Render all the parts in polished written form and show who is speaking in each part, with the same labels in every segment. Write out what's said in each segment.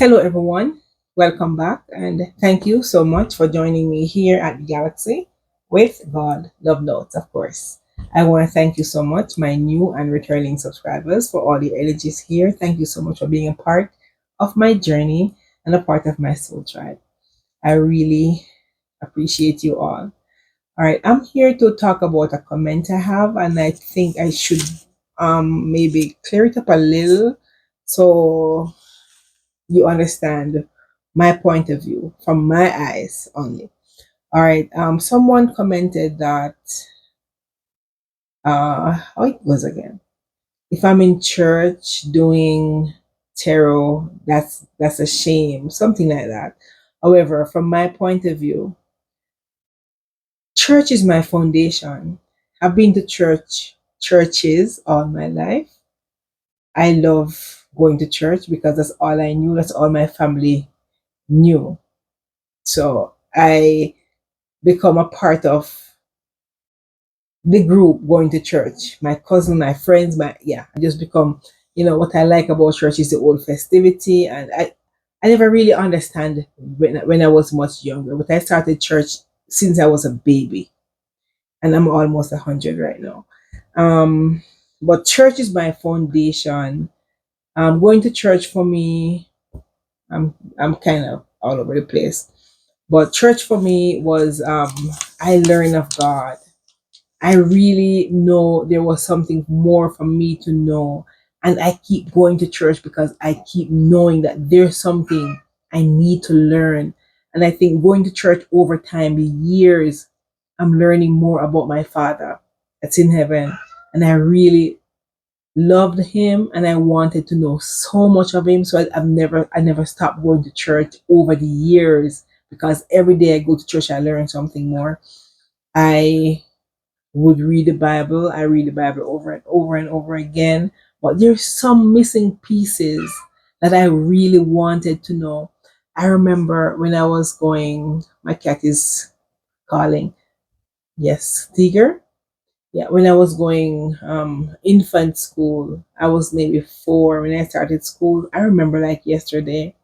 Speaker 1: Hello, everyone. Welcome back, and thank you so much for joining me here at Galaxy with God Love Notes, of course. I want to thank you so much, my new and returning subscribers, for all your energies here. Thank you so much for being a part of my journey and a part of my soul tribe. I really appreciate you all. All right, I'm here to talk about a comment I have, and I think I should maybe clear it up a little so you understand my point of view from my eyes only. All right. Someone commented that how it goes again. If I'm in church doing tarot, that's a shame, something like that. However, from my point of view, church is my foundation. I've been to churches all my life. I love going to church because that's all I knew, that's all my family knew. So I become a part of the group going to church. My cousin, my friends, I just become, what I like about church is the old festivity. And I never really understand when I was much younger, but I started church since I was a baby and I'm almost 100 right now. Um, but church is my foundation. Going to church for me, I'm kind of all over the place. But church for me was I learned of God. I really know there was something more for me to know. And I keep going to church because I keep knowing that there's something I need to learn. And I think going to church over time, the years, I'm learning more about my Father that's in heaven. And I really loved him and I wanted to know so much of him. So I never stopped going to church over the years because every day I go to church, I learn something more. I would read the Bible. I read the Bible over and over and over again. But there's some missing pieces that I really wanted to know. I remember when I was going, my cat is calling. Yes, Tiger. Yeah, when I was going infant school, I was maybe 4 when I started school. I remember like yesterday.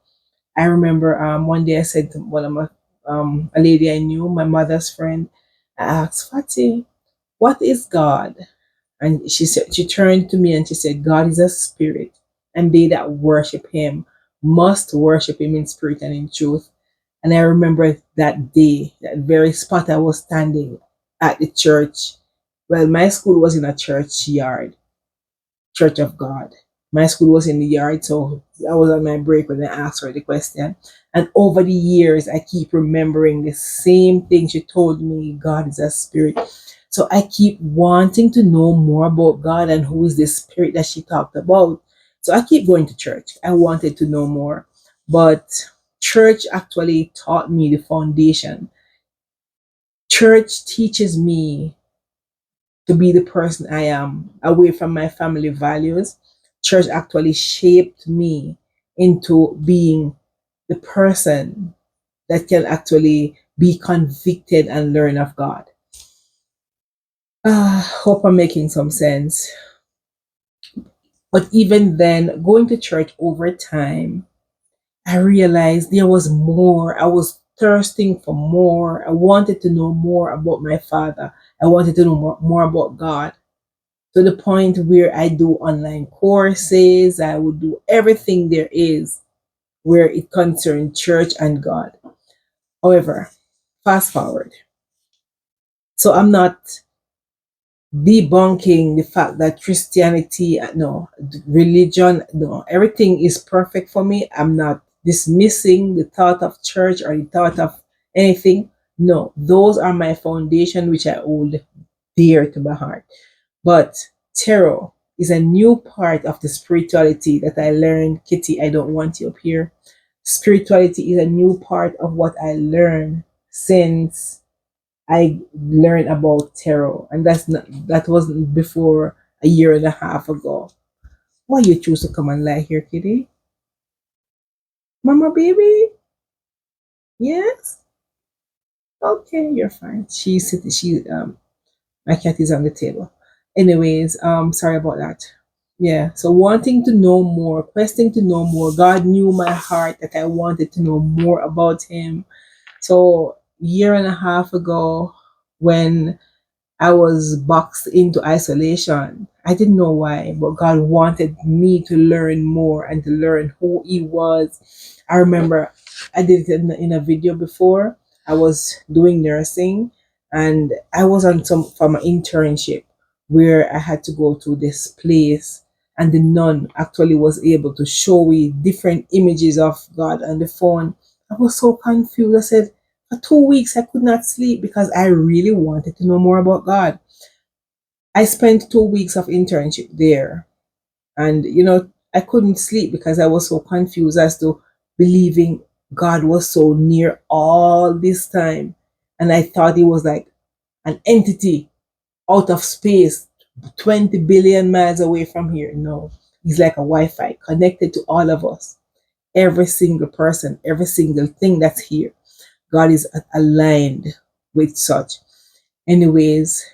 Speaker 1: I remember one day I said to one of my a lady I knew, my mother's friend, I asked Fatty, what is God? And she turned to me and she said, God is a spirit, and they that worship him must worship him in spirit and in truth. And I remember that day, that very spot I was standing at the church. Well, my school was in a church yard, Church of God. My school was in the yard, so I was on my break when I asked her the question. And over the years, I keep remembering the same thing she told me, God is a spirit. So I keep wanting to know more about God and who is this spirit that she talked about. So I keep going to church. I wanted to know more. But church actually taught me the foundation. Church teaches me to be the person I am away from my family values. Church actually shaped me into being the person that can actually be convicted and learn of God. Hope I'm making some sense. But even then, going to church over time, I realized there was more. I was thirsting for more. I wanted to know more about my Father. I wanted to know more about God, to the point where I do online courses. I would do everything there is where it concerns church and God. However, fast forward. So I'm not debunking the fact that Christianity, no, religion, no, everything is perfect for me. I'm not dismissing the thought of church or the thought of anything. No, those are my foundation, which I hold dear to my heart. But tarot is a new part of the spirituality that I learned. Kitty, I don't want you up here. Spirituality is a new part of what I learned since I learned about tarot, and that wasn't before a year and a half ago. Why you choose to come and lie here, Kitty? Mama, baby? Yes. Okay, you're fine. She's sitting. My cat is on the table. Anyways, sorry about that. Yeah, so wanting to know more, questing to know more. God knew my heart that I wanted to know more about Him. So, year and a half ago, when I was boxed into isolation, I didn't know why, but God wanted me to learn more and to learn who He was. I remember I did it in a video before. I was doing nursing, and I was on some from an internship where I had to go to this place, and the nun actually was able to show me different images of God on the phone. I was so confused. I said, for 2 weeks, I could not sleep because I really wanted to know more about God. I spent 2 weeks of internship there, and I couldn't sleep because I was so confused as to believing God was so near all this time, and I thought He was like an entity out of space, 20 billion miles away from here. No, He's like a Wi-Fi connected to all of us, every single person, every single thing that's here. God is aligned with such. Anyways,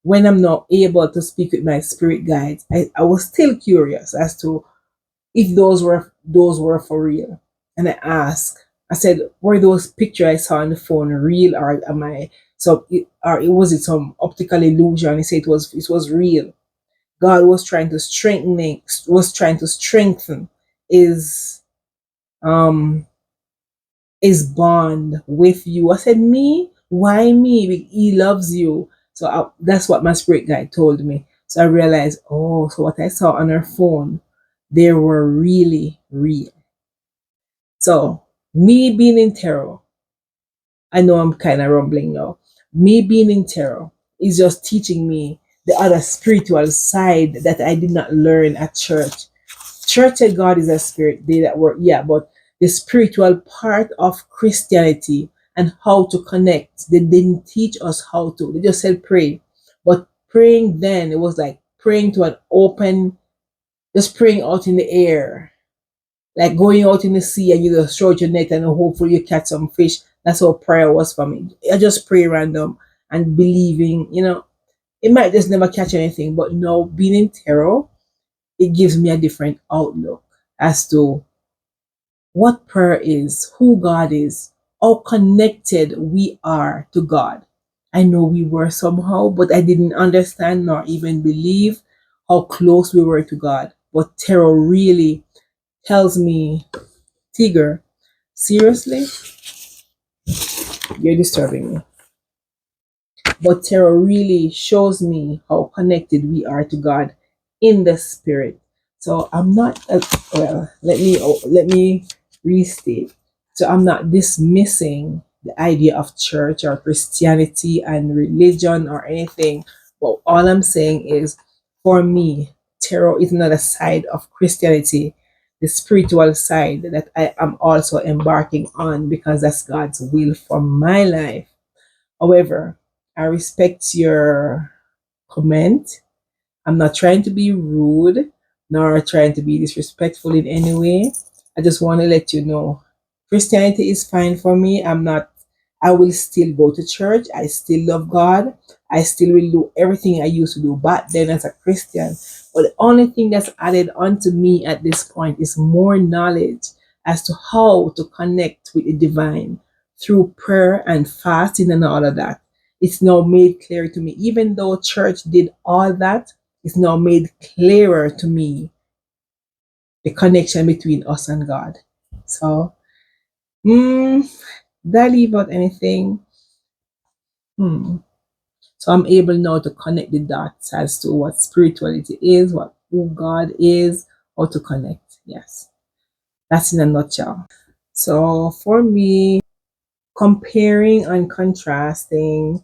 Speaker 1: when I'm not able to speak with my spirit guides, I was still curious as to if those were for real. And I asked, I said, were those pictures I saw on the phone real, or am I or was it some optical illusion? He said it was real. God was trying to strengthen his um is bond with you. I said, me? Why me? He loves you. So that's what my spirit guide told me. So I realized, oh, so what I saw on her phone, they were really real. So me being in terror, I know I'm kind of rumbling now. Me being in terror is just teaching me the other spiritual side that I did not learn at church. Church and God is a spirit. They that work, yeah, but the spiritual part of Christianity and how to connect, they didn't teach us how to. They just said pray. But praying then, it was like praying to an open, just praying out in the air, like going out in the sea and you just throw out your net and hopefully you catch some fish. That's how prayer was for me. I just pray random and believing, it might just never catch anything, but now being in terror, it gives me a different outlook as to what prayer is, who God is, how connected we are to God. I know we were somehow, but I didn't understand nor even believe how close we were to God. But terror really tells me, Tigger, seriously, you're disturbing me. But tarot really shows me how connected we are to God in the spirit. So I'm not well. Let me restate. So I'm not dismissing the idea of church or Christianity and religion or anything. But all I'm saying is, for me, tarot is not a side of Christianity, the spiritual side that I am also embarking on because that's God's will for my life. However, I respect your comment. I'm not trying to be rude nor trying to be disrespectful in any way. I just want to let you know Christianity is fine for me. I will still go to church. I still love God. I still will do everything I used to do back then as a Christian. But the only thing that's added onto me at this point is more knowledge as to how to connect with the divine through prayer and fasting and all of that. It's now made clear to me. Even though church did all that, it's now made clearer to me the connection between us and God. So, mm, did I leave out anything? Hmm. So I'm able now to connect the dots as to what spirituality is, what who God is, how to connect. Yes, that's in a nutshell. So for me, comparing and contrasting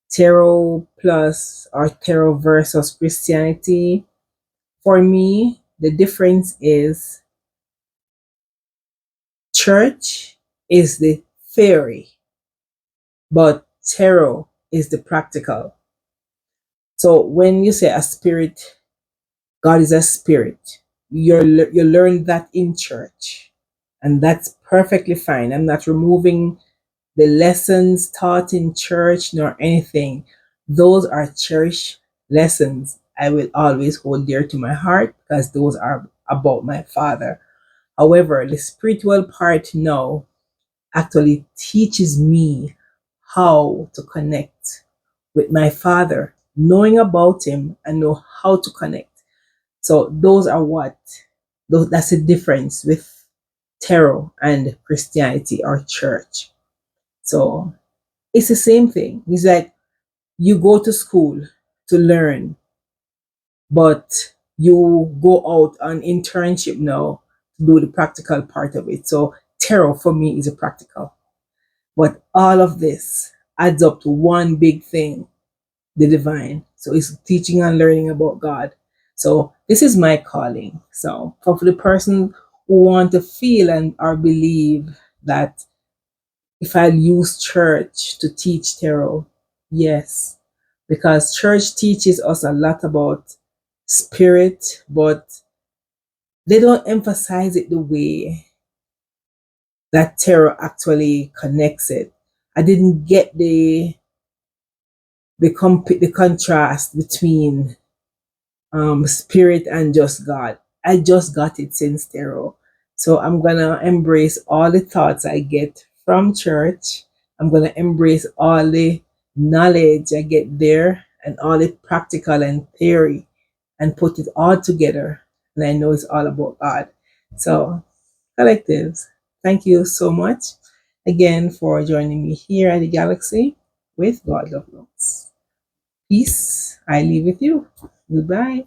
Speaker 1: tarot plus or tarot versus Christianity, for me, the difference is church is the theory, but tarot is the practical. So when you say a spirit, God is a spirit, you learn that in church, and that's perfectly fine. I'm not removing the lessons taught in church nor anything. Those are church lessons. I will always hold dear to my heart because those are about my father. However, the spiritual part now actually teaches me how to connect with my father, knowing about him and know how to connect. So those are that's the difference with tarot and Christianity or church. So it's the same thing. It's like you go to school to learn, but you go out on internship now to do the practical part of it. So tarot for me is a practical. But all of this adds up to one big thing, the divine. So it's teaching and learning about God. So this is my calling. So for the person who want to feel and or believe that if I use church to teach tarot, yes, because church teaches us a lot about spirit, but they don't emphasize it the way that tarot actually connects it. I didn't get the contrast between spirit and just God. I just got it since tarot. So I'm gonna embrace all the thoughts I get from church. I'm gonna embrace all the knowledge I get there and all the practical and theory and put it all together. And I know it's all about God. So collectives, thank you so much again for joining me here at the Galaxy with God Love Notes. Peace. I leave with you. Goodbye.